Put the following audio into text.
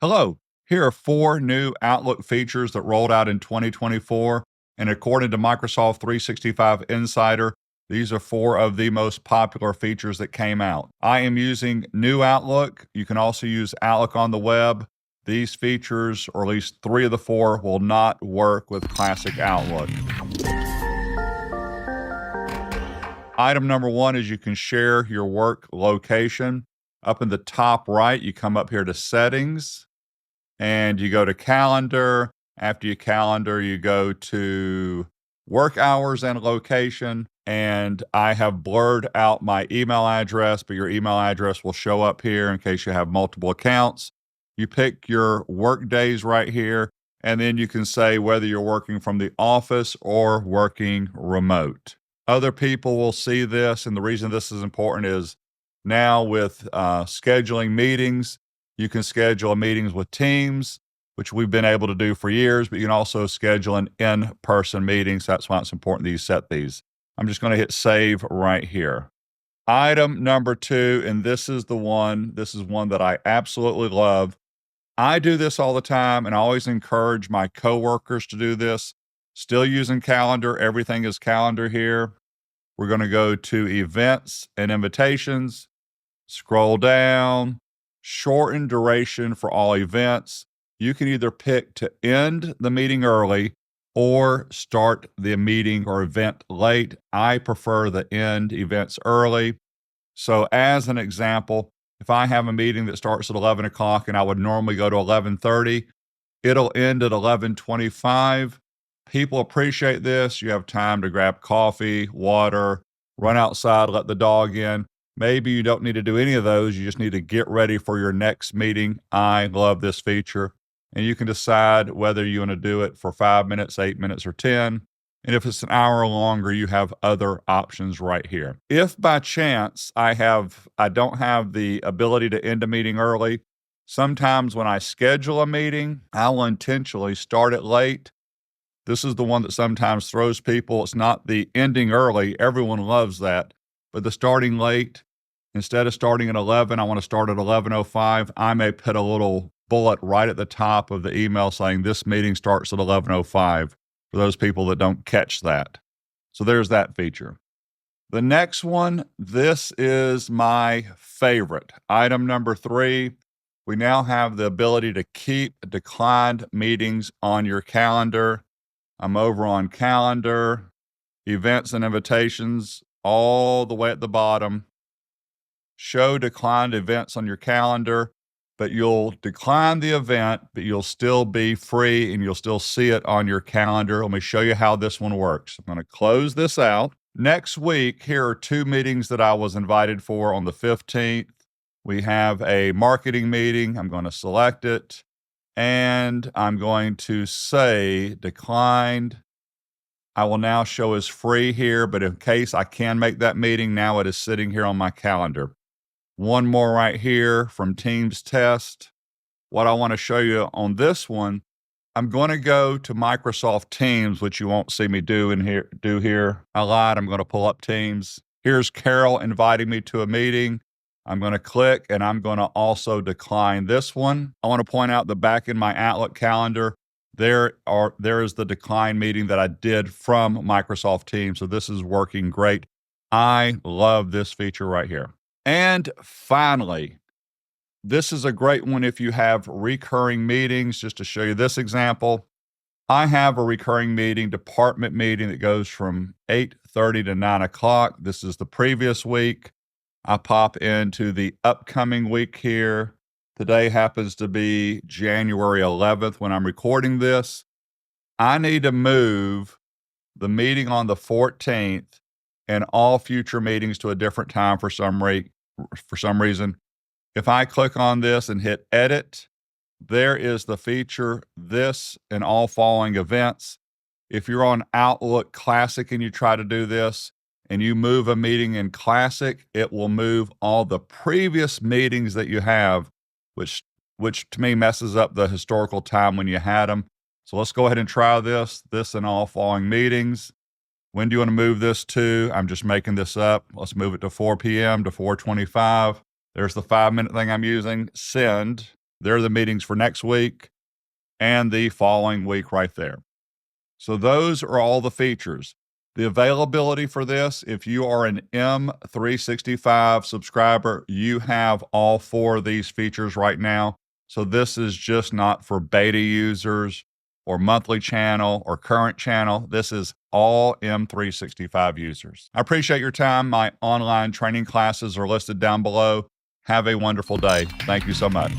Hello, here are 4 new Outlook features that rolled out in 2024. And according to Microsoft 365 Insider, these are 4 of the most popular features that came out. I am using new Outlook. You can also use Outlook on the web. These features, or at least 3 of the 4, will not work with classic Outlook. Item number 1 is you can share your work location. Up in the top right, you come up here to Settings, and you go to Calendar. After your calendar, you go to Work Hours and Location. And I have blurred out my email address, but your email address will show up here in case you have multiple accounts. You pick your work days right here, and then you can say whether you're working from the office or working remote. Other people will see this, and the reason this is important is now with scheduling meetings, you can schedule meetings with Teams, which we've been able to do for years, but you can also schedule an in-person meeting. So that's why it's important that you set these. I'm just going to hit save right here. Item number 2, and this is one that I absolutely love. I do this all the time, and I always encourage my coworkers to do this. Still using Calendar. Everything is Calendar here. We're going to go to Events and Invitations. Scroll down. Shorten duration for all events. You can either pick to end the meeting early or start the meeting or event late. I prefer the end events early. So as an example, if I have a meeting that starts at 11 o'clock and I would normally go to 11:30, it'll end at 11:25. People appreciate this. You have time to grab coffee, water, run outside, let the dog in. Maybe you don't need to do any of those. You just need to get ready for your next meeting. I love this feature. And you can decide whether you want to do it for 5 minutes, 8 minutes, or 10. And if it's an hour or longer, you have other options right here. If by chance I don't have the ability to end a meeting early, sometimes when I schedule a meeting, I'll intentionally start it late. This is the one that sometimes throws people. It's not the ending early. Everyone loves that. But the starting late, instead of starting at 11, I want to start at 11:05. I may put a little bullet right at the top of the email saying this meeting starts at 11:05 for those people that don't catch that. So there's that feature. The next one, this is my favorite. Item number 3, we now have the ability to keep declined meetings on your calendar. I'm over on Calendar, Events and Invitations, all the way at the bottom. Show declined events on your calendar, but you'll decline the event, but you'll still be free and you'll still see it on your calendar. Let me show you how this one works. I'm going to close this out. Next week, here are 2 meetings that I was invited for on the 15th. We have a marketing meeting. I'm going to select it, and I'm going to say declined. I will now show as free here, but in case I can make that meeting, now it is sitting here on my calendar. One more right here from Teams Test. What I want to show you on this one, I'm going to go to Microsoft Teams, which you won't see me do here. I lied. I'm going to pull up Teams. Here's Carol inviting me to a meeting. I'm going to click, and I'm going to also decline this one. I want to point out that back in my Outlook calendar, there is the decline meeting that I did from Microsoft Teams. So this is working great. I love this feature right here. And finally, this is a great one if you have recurring meetings. Just to show you this example, I have a recurring department meeting that goes from 8:30 to 9 o'clock. This is the previous week. I pop into the upcoming week here. Today happens to be January 11th when I'm recording this. I need to move the meeting on the 14th and all future meetings to a different time for some reason. If I click on this and hit edit, there is the feature, this and all following events. If you're on Outlook Classic and you try to do this and you move a meeting in Classic, it will move all the previous meetings that you have, which to me messes up the historical time when you had them. So let's go ahead and try this and all following meetings. When do you want to move this to? I'm just making this up. Let's move it to 4 p.m. to 4:25. There's the 5-minute thing I'm using. Send. There are the meetings for next week and the following week right there. So those are all the features. The availability for this, if you are an M365 subscriber, you have all 4 of these features right now. So this is just not for beta users or monthly channel or current channel. This is all M365 users. I appreciate your time. My online training classes are listed down below. Have a wonderful day. Thank you so much.